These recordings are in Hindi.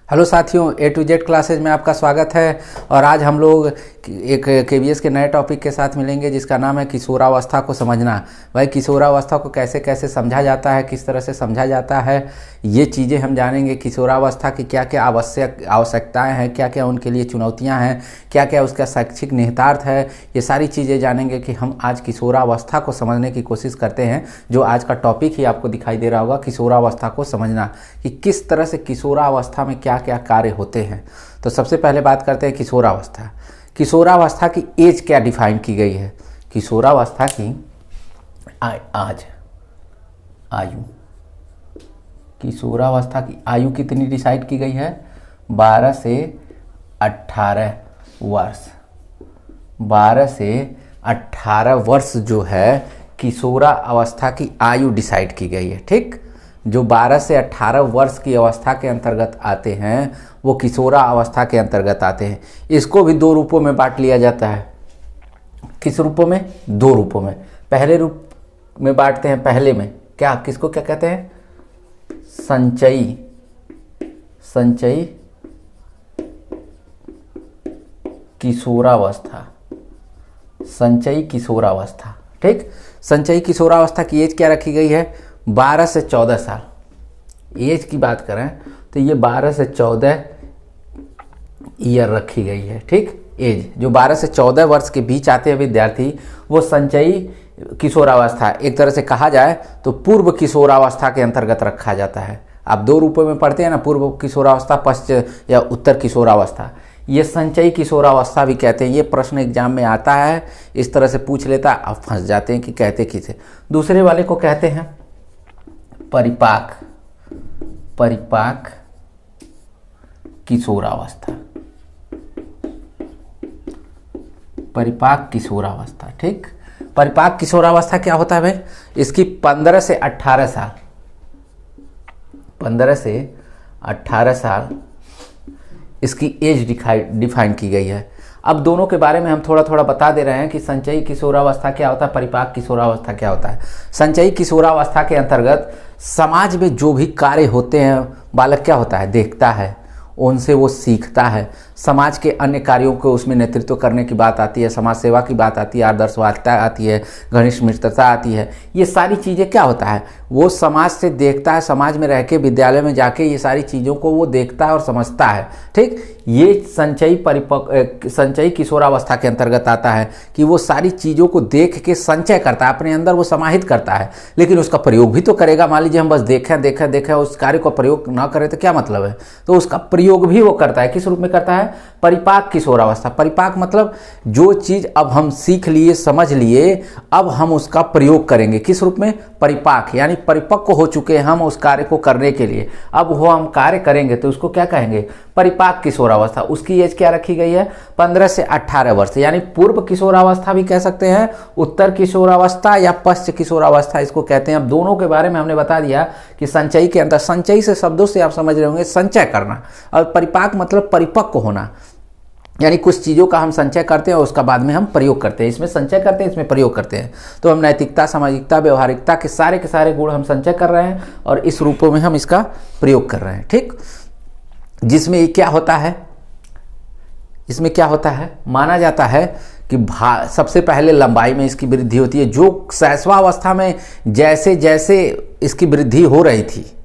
हेलो साथियों, ए टू जेड क्लासेज में आपका स्वागत है। और आज हम लोग एक केवीएस के नए टॉपिक के साथ मिलेंगे जिसका नाम है किशोरावस्था को समझना। भाई, किशोरावस्था को कैसे कैसे समझा जाता है, किस तरह से समझा जाता है, ये चीज़ें हम जानेंगे। किशोरावस्था की क्या क्या आवश्यकताएं हैं, क्या क्या उनके लिए चुनौतियां हैं, क्या क्या उसका शैक्षिक निहितार्थ है, ये सारी चीज़ें जानेंगे कि हम आज किशोरावस्था को समझने की कोशिश करते हैं। जो आज का टॉपिक ही आपको दिखाई दे रहा होगा, किशोरावस्था को समझना, कि किस तरह से किशोरावस्था में क्या क्या कार्य होते हैं। तो सबसे पहले बात करते हैं किशोरावस्था। किशोरावस्था की एज क्या डिफाइन की गई है? किशोरावस्था की आज आयु, किशोरावस्था की आयु कितनी डिसाइड की गई है? 12 से 18 वर्ष। 12 से 18 वर्ष जो है किशोरावस्था की आयु डिसाइड की गई है। ठीक, जो 12 से 18 वर्ष की अवस्था के अंतर्गत आते हैं वो किशोरावस्था के अंतर्गत आते हैं। इसको भी दो रूपों में बांट लिया जाता है। किस रूपों में? दो रूपों में। पहले रूप में बांटते हैं, पहले में क्या, किसको क्या कहते हैं? संचयी किशोरावस्था। संचयी किशोरावस्था। ठीक, संचयी किशोरावस्था की एज क्या रखी गई है? 12 से 14 साल। एज की बात करें तो ये 12 से 14 ईयर रखी गई है। ठीक, एज जो 12 से 14 वर्ष के बीच आते हैं विद्यार्थी, वो संचयी किशोरावस्था, एक तरह से कहा जाए तो पूर्व किशोरावस्था के अंतर्गत रखा जाता है। आप दो रूपों में पढ़ते हैं ना, पूर्व किशोरावस्था, पश्चिम या उत्तर किशोरावस्था। ये संचयी किशोरावस्था भी कहते हैं। ये प्रश्न एग्जाम में आता है, इस तरह से पूछ लेता है, आप फंस जाते हैं कि कहते किसे। दूसरे वाले को कहते हैं परिपाक किशोरावस्था। परिपाक किशोरावस्था। ठीक, परिपाक किशोरावस्था क्या होता है भाई? इसकी 15 से 18 साल, 15 से 18 साल इसकी एज डिफाइन की गई है। अब दोनों के बारे में हम थोड़ा थोड़ा बता दे रहे हैं कि संचयी किशोरावस्था क्या होता है, परिपाक किशोरावस्था क्या होता है। संचयी किशोरावस्था के अंतर्गत समाज में जो भी कार्य होते हैं बालक क्या होता है, देखता है, उनसे वो सीखता है। समाज के अन्य कार्यों को उसमें नेतृत्व करने की बात आती है, समाज सेवा की बात आती है, आदर्शवादिता आती है, घनिष्ठ मित्रता आती है। ये सारी चीज़ें क्या होता है, वो समाज से देखता है, समाज में रह के विद्यालय में जाके ये सारी चीज़ों को वो देखता है और समझता है। ठीक, ये संचयी किशोरावस्था के अंतर्गत आता है कि वो सारी चीज़ों को देख के संचय करता है, अपने अंदर वो समाहित करता है, लेकिन उसका प्रयोग भी तो करेगा। मान लीजिए हम बस देखें उस कार्य को प्रयोग ना करें तो क्या मतलब है? तो उसका प्रयोग भी वो करता है। किस रूप में करता है? परिपाक किशोरावस्था। परिपाक मतलब जो चीज़ अब हम सीख लिए, समझ लिए, अब हम उसका प्रयोग करेंगे। किस रूप में? परिपाक, यानी परिपक्व हो चुके हैं हम उस कार्य को करने के लिए। अब वो हम कार्य करेंगे तो उसको क्या कहेंगे? परिपाक किशोरावस्था। उसकी एज क्या रखी गई है? 15 से 18 वर्ष, यानी पूर्व किशोरावस्था भी कह सकते हैं, उत्तर किशोरावस्था या पश्चिम किशोरावस्था इसको कहते हैं। अब दोनों के बारे में हमने बता दिया कि संचयी के अंदर, संचयी से शब्दों से आप समझ रहे होंगे संचय करना, और परिपाक मतलब परिपक्व होना, यानी कुछ चीज़ों का हम संचय करते हैं और उसका बाद में हम प्रयोग करते हैं। इसमें संचय करते हैं, इसमें प्रयोग करते हैं। तो हम नैतिकता, सामाजिकता, व्यवहारिकता के सारे गुण हम संचय कर रहे हैं और इस रूपों में हम इसका प्रयोग कर रहे हैं। ठीक, जिसमें क्या होता है, इसमें क्या होता है, माना जाता है कि सबसे पहले लंबाई में इसकी वृद्धि होती है। जो शैशवावस्था में जैसे जैसे इसकी वृद्धि हो रही थी,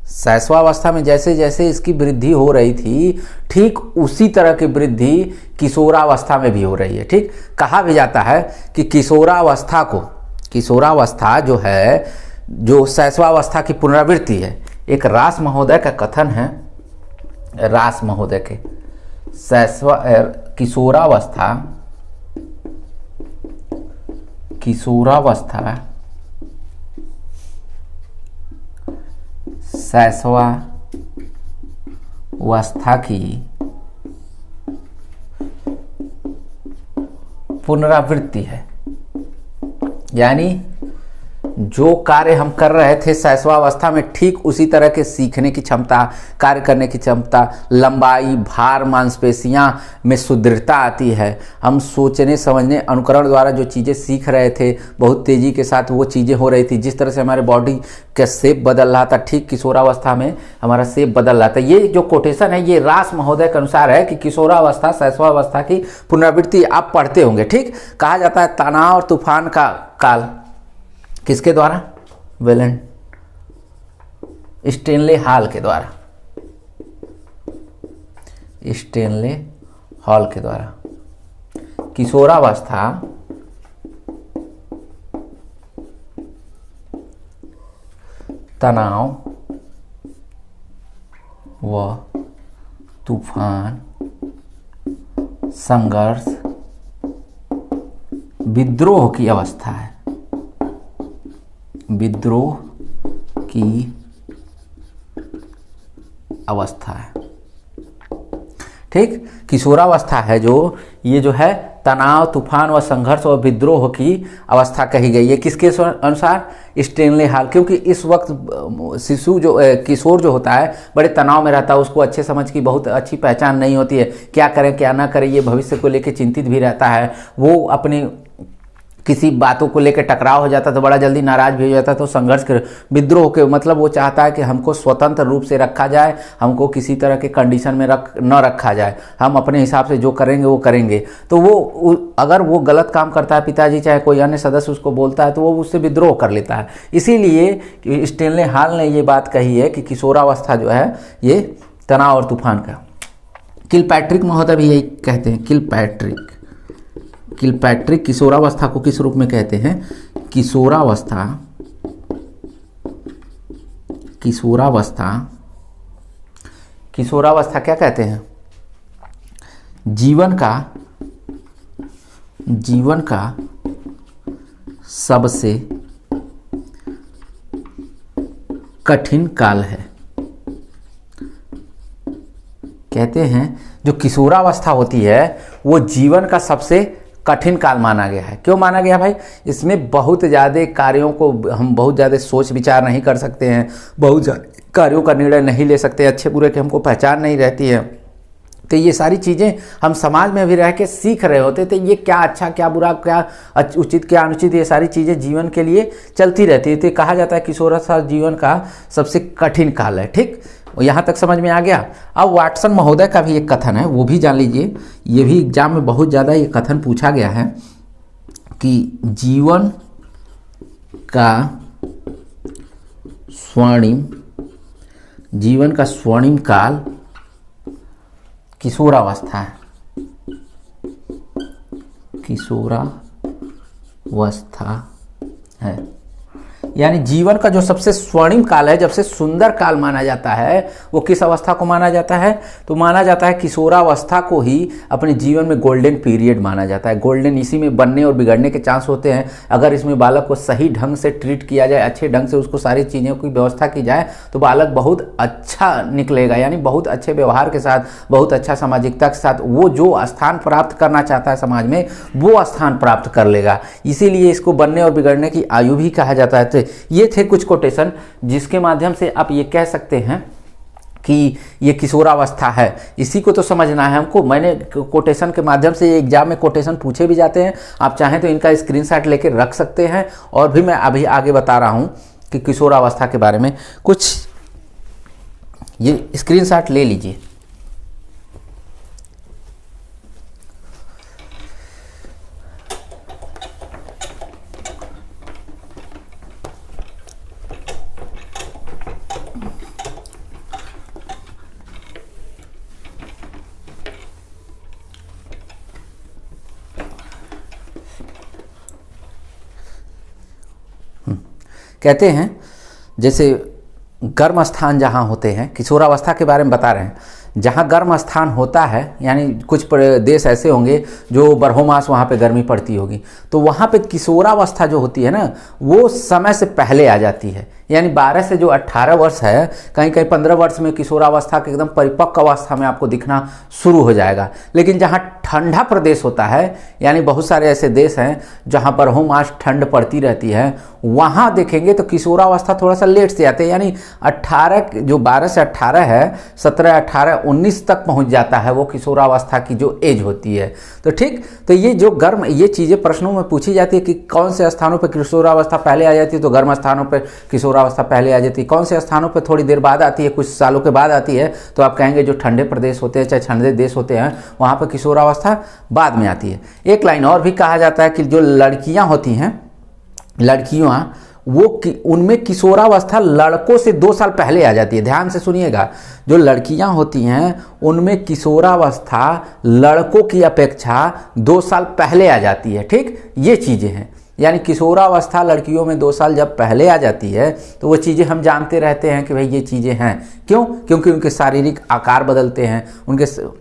शैशवावस्था में जैसे जैसे इसकी वृद्धि हो रही थी, ठीक उसी तरह की वृद्धि किशोरावस्था में भी हो रही है। ठीक, कहा भी जाता है कि किशोरावस्था जो है, जो शैशवावस्था की पुनरावृत्ति है। एक रास महोदय का कथन है, रास महोदय के, किशोरावस्था शैशवावस्था की पुनरावृत्ति है। यानी जो कार्य हम कर रहे थे शैशवावस्था में, ठीक उसी तरह के सीखने की क्षमता, कार्य करने की क्षमता, लंबाई, भार, मांसपेशियां में सुदृढ़ता आती है। हम सोचने समझने अनुकरण द्वारा जो चीज़ें सीख रहे थे, बहुत तेज़ी के साथ वो चीज़ें हो रही थी। जिस तरह से हमारे बॉडी का शेप बदल रहा था, ठीक किशोरावस्था में हमारा शेप बदल रहा था। ये जो कोटेशन है ये रास महोदय के अनुसार है कि किशोरावस्था शैशवावस्था की पुनरावृत्ति आप पढ़ते होंगे। ठीक, कहा जाता है तनाव और तूफान का काल किसके द्वारा? वेलेंट स्टेनले हॉल के द्वारा, स्टेनले हॉल के द्वारा। किशोरावस्था तनाव व तूफान, संघर्ष, विद्रोह की अवस्था है, विद्रोह की अवस्था है। ठीक, किशोरावस्था है जो ये जो है तनाव, तूफान व संघर्ष और विद्रोह की अवस्था कही गई है। किसके अनुसार? Stanley hall. क्योंकि इस वक्त शिशु जो किशोर जो होता है बड़े तनाव में रहता है, उसको अच्छे समझ की बहुत अच्छी पहचान नहीं होती है, क्या करें क्या ना करें, ये भविष्य को लेकर चिंतित भी रहता है। वो अपनी किसी बातों को लेकर टकराव हो जाता तो बड़ा जल्दी नाराज भी हो जाता, तो संघर्ष कर विद्रोह के मतलब वो चाहता है कि हमको स्वतंत्र रूप से रखा जाए, हमको किसी तरह के कंडीशन में न रखा जाए, हम अपने हिसाब से जो करेंगे वो करेंगे। तो वो अगर वो गलत काम करता है, पिताजी चाहे कोई अन्य सदस्य उसको बोलता है, तो वो उससे विद्रोह कर लेता है। इसीलिए स्टेनले हॉल ने ये बात कही है कि किशोरावस्था जो है ये तनाव और तूफान का। किलपैट्रिक महोदय भी यही कहते हैं। किलपैट्रिक किशोरावस्था को किस रूप में कहते हैं? किशोरावस्था क्या कहते हैं? जीवन का सबसे कठिन काल है। कहते हैं जो किशोरावस्था होती है वो जीवन का सबसे कठिन काल माना गया है। क्यों माना गया भाई? इसमें बहुत ज़्यादा कार्यों को हम बहुत ज़्यादा सोच विचार नहीं कर सकते हैं, बहुत ज़्यादा कार्यों का निर्णय नहीं ले सकते, अच्छे बुरे की हमको पहचान नहीं रहती है। तो ये सारी चीज़ें हम समाज में भी रह के सीख रहे होते थे, ये क्या अच्छा क्या बुरा, क्या उचित क्या अनुचित, ये सारी चीज़ें जीवन के लिए चलती रहती है। तो कहा जाता है किशोरावस्था जीवन का सबसे कठिन काल है। ठीक, यहाँ तक समझ में आ गया। अब वाटसन महोदय का भी एक कथन है, वो भी जान लीजिए। ये भी एग्जाम में बहुत ज़्यादा ये कथन पूछा गया है कि जीवन का स्वर्णिम काल किशोरावस्था है। किशोरावस्था है यानी जीवन का जो सबसे स्वर्णिम काल है, जब से सुंदर काल माना जाता है, वो किस अवस्था को माना जाता है? तो माना जाता है किशोरावस्था को ही अपने जीवन में गोल्डन पीरियड माना जाता है। गोल्डन, इसी में बनने और बिगड़ने के चांस होते हैं। अगर इसमें बालक को सही ढंग से ट्रीट किया जाए, अच्छे ढंग से उसको सारी चीज़ों की व्यवस्था की जाए, तो बालक बहुत अच्छा निकलेगा, यानी बहुत अच्छे व्यवहार के साथ, बहुत अच्छा सामाजिकता के साथ वो जो स्थान प्राप्त करना चाहता है समाज में, वो स्थान प्राप्त कर लेगा। इसीलिए इसको बनने और बिगड़ने की आयु भी कहा जाता है। ये थे कुछ कोटेशन जिसके माध्यम से आप ये कह सकते हैं कि ये किशोरावस्था है। इसी को तो समझना है हमको। मैंने कोटेशन के माध्यम से एग्जाम में कोटेशन पूछे भी जाते हैं, आप चाहें तो इनका स्क्रीनशॉट लेके रख सकते हैं। और भी मैं अभी आगे बता रहा हूं कि किशोरावस्था के बारे में कुछ, ये स्क्रीनशॉट ले लीजिए। कहते हैं जैसे गर्म स्थान जहाँ होते हैं, किशोरावस्था के बारे में बता रहे हैं, जहाँ गर्म स्थान होता है, यानी कुछ देश ऐसे होंगे जो बरहो मास वहाँ पे गर्मी पड़ती होगी, तो वहाँ पे किशोरावस्था जो होती है ना, वो समय से पहले आ जाती है। यानी 12 से जो 18 वर्ष है, कहीं कहीं 15 वर्ष में किशोरावस्था के एकदम परिपक्व अवस्था में आपको दिखना शुरू हो जाएगा। लेकिन जहाँ ठंडा प्रदेश होता है, यानी बहुत सारे ऐसे देश हैं जहाँ पर मास ठंड पड़ती रहती है, वहाँ देखेंगे तो किशोरावस्था थोड़ा सा लेट से आते हैं। यानी 18 जो 12 से 18 है, 17, 18, 19 तक पहुँच जाता है वो किशोरावस्था की जो एज होती है। तो ठीक, तो ये जो गर्म ये चीज़ें प्रश्नों में पूछी जाती है कि कौन से स्थानों पर किशोरावस्था पहले आ जाती है, तो गर्म स्थानों पर किशोरावस्था पहले आ जाती है। कौन से स्थानों पर थोड़ी देर बाद आती है, कुछ सालों के बाद आती है, तो आप कहेंगे जो ठंडे प्रदेश होते हैं, चाहे ठंडे देश होते हैं, वहाँ पर किशोरावस्था बाद में आती है। एक लाइन और भी कहा जाता है कि जो लड़कियाँ होती हैं, लड़कियाँ वो उनमें किशोरावस्था लड़कों से 2 साल पहले आ जाती है। ध्यान से सुनिएगा, जो लड़कियां होती हैं उनमें किशोरावस्था लड़कों की अपेक्षा 2 साल पहले आ जाती है। ठीक, ये चीज़ें हैं, यानी किशोरावस्था लड़कियों में 2 साल जब पहले आ जाती है तो वो चीज़ें हम जानते रहते हैं कि भाई ये चीज़ें हैं। क्यों? क्योंकि उनके शारीरिक आकार बदलते हैं, उनके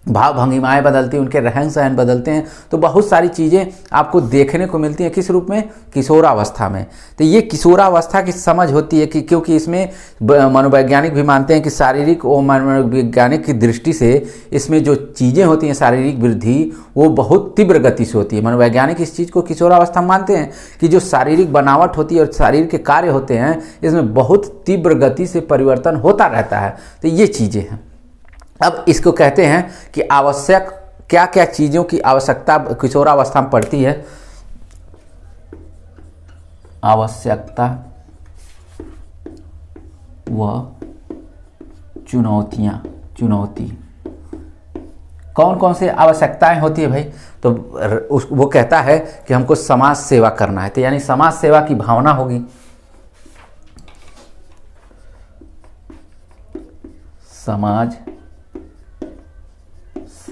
भाव भंगिमाएँ बदलती हैं, उनके रहन सहन बदलते हैं, तो बहुत सारी चीज़ें आपको देखने को मिलती हैं। किस रूप में? किशोरावस्था में। तो ये किशोरावस्था की समझ होती है कि क्योंकि इसमें मनोवैज्ञानिक भी मानते हैं कि शारीरिक और मनोवैज्ञानिक की दृष्टि से इसमें जो चीज़ें होती हैं शारीरिक वृद्धि वो बहुत तीव्र गति से होती है। मनोवैज्ञानिक इस चीज़ को किशोरावस्था मानते हैं कि जो शारीरिक बनावट होती है और शारीर के कार्य होते हैं इसमें बहुत तीव्र गति से परिवर्तन होता रहता है। तो ये चीज़ें हैं। अब इसको कहते हैं कि आवश्यक क्या क्या चीज़ों की आवश्यकता किशोरावस्था में पड़ती है। आवश्यकता व चुनौतियाँ, चुनौती कौन कौन से आवश्यकताएं होती है भाई? तो वो कहता है कि हमको समाज सेवा करना है, तो यानी समाज सेवा की भावना होगी। समाज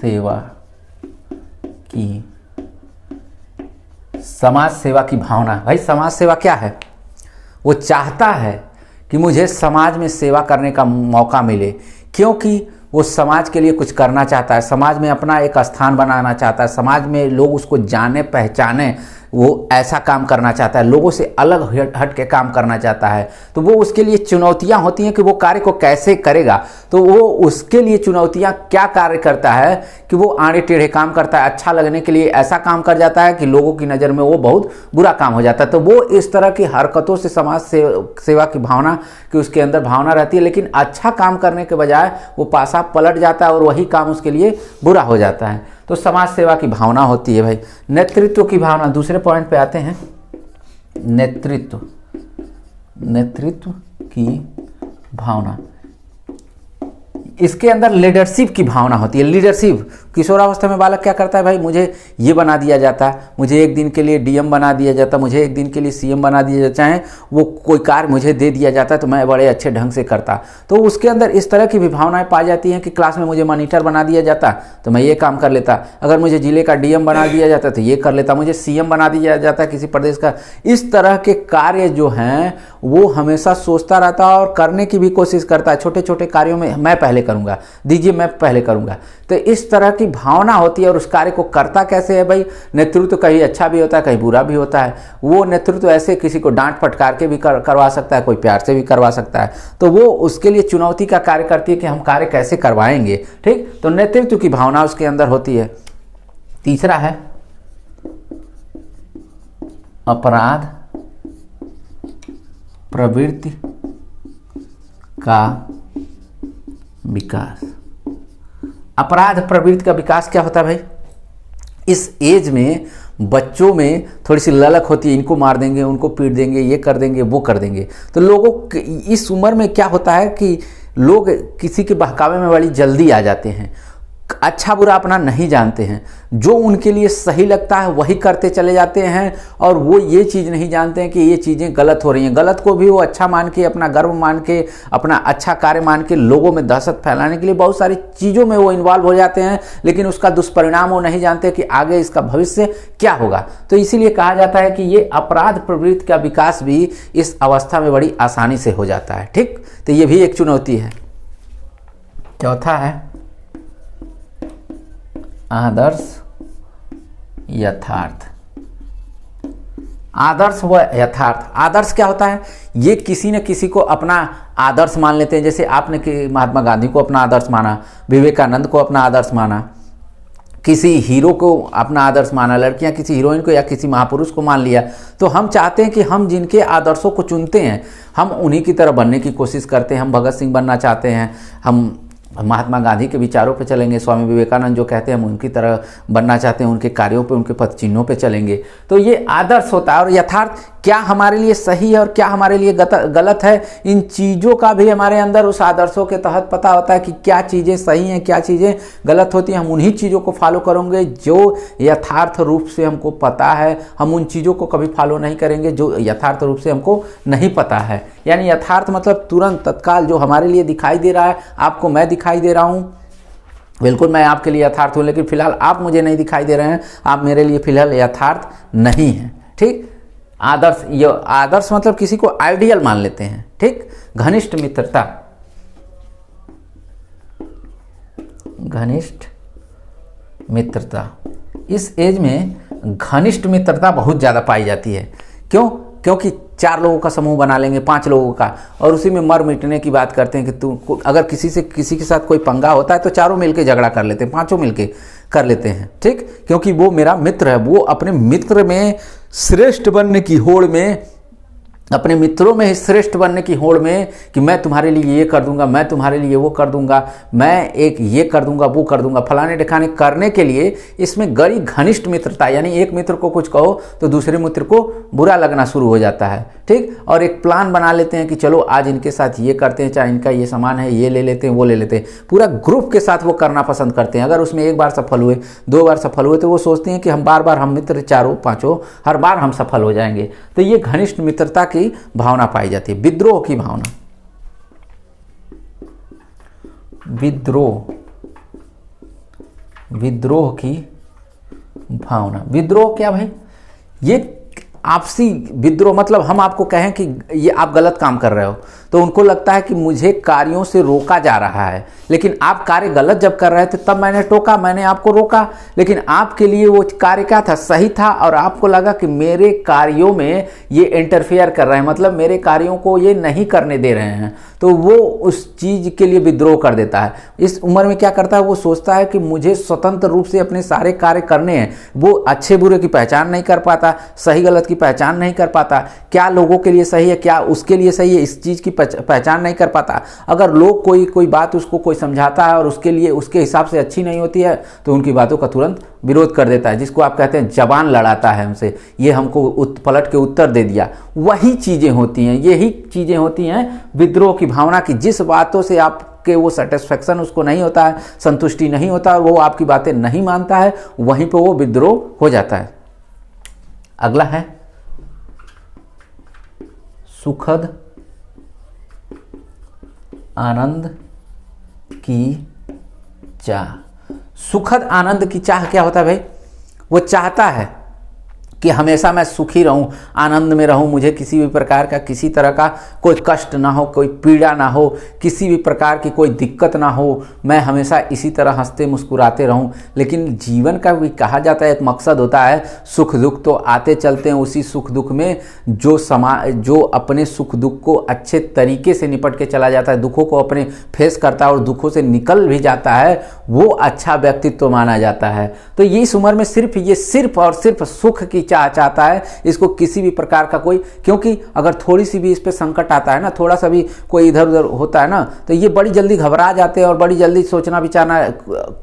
सेवा की, समाज सेवा की भावना। भाई समाज सेवा क्या है? वो चाहता है कि मुझे समाज में सेवा करने का मौका मिले, क्योंकि वो समाज के लिए कुछ करना चाहता है, समाज में अपना एक स्थान बनाना चाहता है, समाज में लोग उसको जाने पहचाने, वो ऐसा काम करना चाहता है, लोगों से अलग हट के काम करना चाहता है। तो वो उसके लिए चुनौतियां होती हैं कि वो कार्य को कैसे करेगा। तो वो उसके लिए चुनौतियां क्या कार्य करता है कि वो आड़े टेढ़े काम करता है, अच्छा लगने के लिए ऐसा काम कर जाता है कि लोगों की नज़र में वो बहुत बुरा काम हो जाता है। तो वो इस तरह की हरकतों से समाज सेवा की भावना कि उसके अंदर भावना रहती है, लेकिन अच्छा काम करने के बजाय वो पासा पलट जाता है और वही काम उसके लिए बुरा हो जाता है। तो समाज सेवा की भावना होती है भाई। नेतृत्व की भावना, दूसरे पॉइंट पे आते हैं। नेतृत्व, नेतृत्व की भावना, इसके अंदर लीडरशिप की भावना होती है। लीडरशिप, किशोरावस्था में बालक क्या करता है भाई? मुझे ये बना दिया जाता, मुझे एक दिन के लिए डीएम बना दिया जाता, मुझे एक दिन के लिए सीएम बना दिया जाता, चाहे वो कोई कार्य मुझे दे दिया जाता तो मैं बड़े अच्छे ढंग से करता। तो उसके अंदर इस तरह की भी भावनाएं पाई जाती हैं कि क्लास में मुझे मॉनिटर बना दिया जाता तो मैं ये काम कर लेता, अगर मुझे जिले का डीएम बना दिया जाता तो ये कर लेता, मुझे सीएम बना दिया जाता किसी प्रदेश का। इस तरह के कार्य जो हैं वो हमेशा सोचता रहता है और करने की भी कोशिश करता है। छोटे छोटे कार्यों में मैं पहले करूँगा, दीजिए मैं पहले करूँगा। तो इस तरह की भावना होती है। और उस कार्य को करता कैसे है भाई? नेतृत्व कहीं अच्छा भी होता है, कहीं बुरा भी होता है। वो नेतृत्व ऐसे किसी को डांट फटकार के भी करवा सकता है, कोई प्यार से भी करवा सकता है। तो वो उसके लिए चुनौती का कार्य करती है कि हम कार्य कैसे करवाएंगे। ठीक, तो नेतृत्व की भावना उसके अंदर होती है। तीसरा है अपराध प्रवृत्ति का विकास। अपराध प्रवृत्ति का विकास क्या होता है भाई? इस एज में बच्चों में थोड़ी सी ललक होती है, इनको मार देंगे, उनको पीट देंगे, ये कर देंगे, वो कर देंगे। तो लोगों इस उम्र में क्या होता है कि लोग किसी के बहकावे में बड़ी जल्दी आ जाते हैं, अच्छा बुरा अपना नहीं जानते हैं, जो उनके लिए सही लगता है वही करते चले जाते हैं। और वो ये चीज़ नहीं जानते हैं कि ये चीज़ें गलत हो रही हैं। गलत को भी वो अच्छा मान के, अपना गर्व मान के, अपना अच्छा कार्य मान के लोगों में दहशत फैलाने के लिए बहुत सारी चीज़ों में वो इन्वॉल्व हो जाते हैं, लेकिन उसका दुष्परिणाम वो नहीं जानते कि आगे इसका भविष्य क्या होगा। तो इसीलिए कहा जाता है कि ये अपराध प्रवृत्ति का विकास भी इस अवस्था में बड़ी आसानी से हो जाता है। ठीक, तो ये भी एक चुनौती है। चौथा है आदर्श यथार्थ। आदर्श व यथार्थ। आदर्श क्या होता है? ये किसी न किसी को अपना आदर्श मान लेते हैं। जैसे आपने कि महात्मा गांधी को अपना आदर्श माना, विवेकानंद को अपना आदर्श माना, किसी हीरो को अपना आदर्श माना, लड़कियां किसी हीरोइन को या किसी महापुरुष को मान लिया। तो हम चाहते हैं कि हम जिनके आदर्शों को चुनते हैं हम उन्हीं की तरह बनने की कोशिश करते हैं। हम भगत सिंह बनना चाहते हैं, हम महात्मा गांधी के विचारों पे चलेंगे, स्वामी विवेकानंद जो कहते हैं हम उनकी तरह बनना चाहते हैं, उनके कार्यों पे, उनके पद चिन्हों पे चलेंगे। तो ये आदर्श होता है। और यथार्थ क्या हमारे लिए सही है और क्या हमारे लिए गलत है, इन चीज़ों का भी हमारे अंदर उस आदर्शों के तहत पता होता है कि क्या चीज़ें सही हैं, क्या चीज़ें गलत होती हैं। हम उन्हीं चीज़ों को फॉलो करेंगे जो यथार्थ रूप से हमको पता है। हम उन चीज़ों को कभी फॉलो नहीं करेंगे जो यथार्थ रूप से हमको नहीं पता है। यानी यथार्थ मतलब तुरंत तत्काल जो हमारे लिए दिखाई दे रहा है, आपको मैं दिखाई दे रहा हूँ, बिल्कुल मैं आपके लिए यथार्थ हूँ, लेकिन फिलहाल आप मुझे नहीं दिखाई दे रहे हैं, आप मेरे लिए फिलहाल यथार्थ नहीं हैं। ठीक, आदर्श, ये आदर्श मतलब किसी को आइडियल मान लेते हैं। ठीक, घनिष्ठ मित्रता, घनिष्ठ मित्रता, इस एज में घनिष्ठ मित्रता बहुत ज़्यादा पाई जाती है। क्यों? क्योंकि 4 लोगों का समूह बना लेंगे, 5 लोगों का, और उसी में मर मिटने की बात करते हैं कि तू अगर किसी के साथ कोई पंगा होता है तो चारों मिलके झगड़ा कर लेते हैं, 5 मिलके कर लेते हैं। ठीक, क्योंकि वो मेरा मित्र है, वो अपने मित्र में श्रेष्ठ बनने की होड़ में, अपने मित्रों में ही श्रेष्ठ बनने की होड़ में कि मैं तुम्हारे लिए ये कर दूंगा, मैं तुम्हारे लिए वो कर दूंगा, मैं एक ये कर दूंगा, वो कर दूंगा, फलाने ढिकाने करने के लिए इसमें गड़ी घनिष्ठ मित्रता। यानी एक मित्र को कुछ कहो तो दूसरे मित्र को बुरा लगना शुरू हो जाता है। ठीक, और एक प्लान बना लेते हैं कि चलो आज इनके साथ ये करते हैं, चाहे इनका ये सामान है ये ले लेते हैं, वो ले लेते हैं। पूरा ग्रुप के साथ वो करना पसंद करते हैं। अगर उसमें एक बार सफल हुए, 2 बार सफल हुए, तो वो सोचते हैं कि हम बार बार, हम मित्र 4 5 हर बार हम सफल हो जाएंगे। तो ये घनिष्ठ मित्रता की भावना पाई जाती है। विद्रोह की भावना, विद्रोह की भावना। विद्रोह क्या भाई? ये आपसी विद्रोह मतलब हम आपको कहें कि ये आप गलत काम कर रहे हो तो उनको लगता है कि मुझे कार्यों से रोका जा रहा है, लेकिन आप कार्य गलत जब कर रहे थे तब मैंने टोका, मैंने आपको रोका, लेकिन आपके लिए वो कार्य क्या था? सही था, और आपको लगा कि मेरे कार्यों में ये इंटरफेयर कर रहे हैं, मतलब मेरे कार्यों को ये नहीं करने दे रहे हैं, तो वो उस चीज़ के लिए विद्रोह कर देता है। इस उम्र में क्या करता है? वो सोचता है कि मुझे स्वतंत्र रूप से अपने सारे कार्य करने हैं। वो अच्छे बुरे की पहचान नहीं कर पाता, सही गलत की पहचान नहीं कर पाता, क्या लोगों के लिए सही है क्या उसके लिए सही है, इस चीज़ की पहचान नहीं कर पाता। अगर लोग कोई बात उसको कोई समझाता है और उसके लिए उसके हिसाब से अच्छी नहीं होती है तो उनकी बातों का तुरंत विरोध कर देता है, जिसको आप कहते हैं जबान लड़ाता है हमसे, ये हमको पलट के उत्तर दे दिया। वही चीज़ें होती हैं, यही चीज़ें होती हैं विद्रोह की भावना की। जिस बातों से आपके वो सेटिस्फेक्शन उसको नहीं होता है, संतुष्टि नहीं होता और वो आपकी बातें नहीं मानता है, वहीं पर वो विद्रोह हो जाता है। अगला है सुखद आनंद की चाह। सुखद आनंद की चाह क्या होता है भाई? वो चाहता है कि हमेशा मैं सुखी रहूं, आनंद में रहूं, मुझे किसी भी प्रकार का, किसी तरह का कोई कष्ट ना हो, कोई पीड़ा ना हो, किसी भी प्रकार की कोई दिक्कत ना हो, मैं हमेशा इसी तरह हंसते मुस्कुराते रहूं। लेकिन जीवन का भी कहा जाता है एक मकसद होता है, सुख दुख तो आते चलते हैं, उसी सुख दुख में जो अपने सुख दुख को अच्छे तरीके से निपट के चला जाता है, दुखों को अपने फेस करता है और दुखों से निकल भी जाता है, वो अच्छा व्यक्तित्व माना जाता है। तो ये इस उम्र में सिर्फ और सिर्फ सुख की चाहता है, इसको किसी भी प्रकार का कोई, क्योंकि अगर थोड़ी सी भी इस पे संकट आता है ना, थोड़ा सा भी कोई इधर उधर होता है ना, तो ये बड़ी जल्दी घबरा जाते हैं और बड़ी जल्दी सोचना विचारना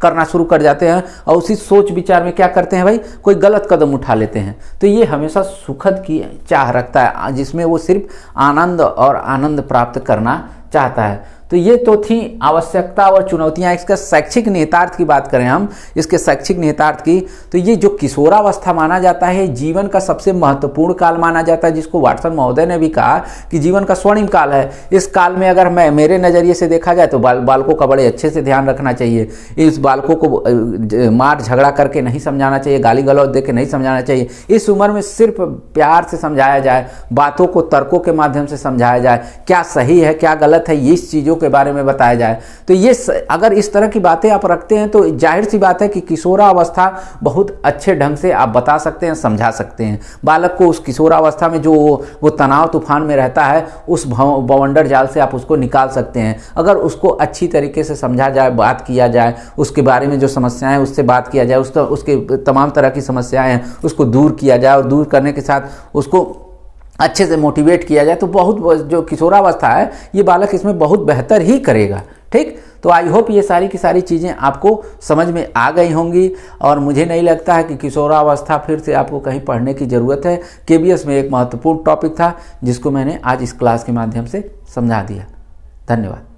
करना शुरू कर जाते हैं, और उसी सोच विचार में क्या करते हैं भाई, कोई गलत कदम उठा लेते हैं। तो ये हमेशा सुखद की चाह रखता है, जिसमें वो सिर्फ आनंद और आनंद प्राप्त करना चाहता है। तो ये तो थी आवश्यकता और चुनौतियां। इसका शैक्षिक निहितार्थ की बात करें हम, इसके शैक्षिक निहितार्थ की, तो ये जो किशोरावस्था माना जाता है जीवन का सबसे महत्वपूर्ण काल माना जाता है, जिसको वाटसन महोदय ने भी कहा कि जीवन का स्वर्णिम काल है। इस काल में अगर मेरे नज़रिए से देखा जाए तो बालकों का बड़े अच्छे से ध्यान रखना चाहिए। इस बालकों को मार झगड़ा करके नहीं समझाना चाहिए, गाली गलौज दे के नहीं समझाना चाहिए। इस उम्र में सिर्फ प्यार से समझाया जाए, बातों को तर्कों के माध्यम से समझाया जाए, क्या सही है क्या गलत है, इस चीज़ों के बारे में बताया जाए। तो ये अगर इस तरह की बातें आप रखते हैं तो जाहिर सी बात है कि किशोरावस्था बहुत अच्छे ढंग से आप बता सकते हैं, समझा सकते हैं। बालक को उस किशोरावस्था में जो वो तनाव तूफान में रहता है, उस बवंडर जाल से आप उसको निकाल सकते हैं। अगर उसको अच्छी तरीके से समझा जाए, बात किया जाए, उसके बारे में जो समस्याएं हैं उससे बात किया जाए, उसके तमाम तरह की समस्याएं हैं उसको दूर किया जाए, और दूर करने के साथ उसको अच्छे से मोटिवेट किया जाए, तो बहुत जो किशोरावस्था है ये बालक इसमें बहुत बेहतर ही करेगा। ठीक, तो आई होप ये सारी की सारी चीज़ें आपको समझ में आ गई होंगी, और मुझे नहीं लगता है कि किशोरावस्था फिर से आपको कहीं पढ़ने की ज़रूरत है। केबीएस में एक महत्वपूर्ण टॉपिक था जिसको मैंने आज इस क्लास के माध्यम से समझा दिया। धन्यवाद।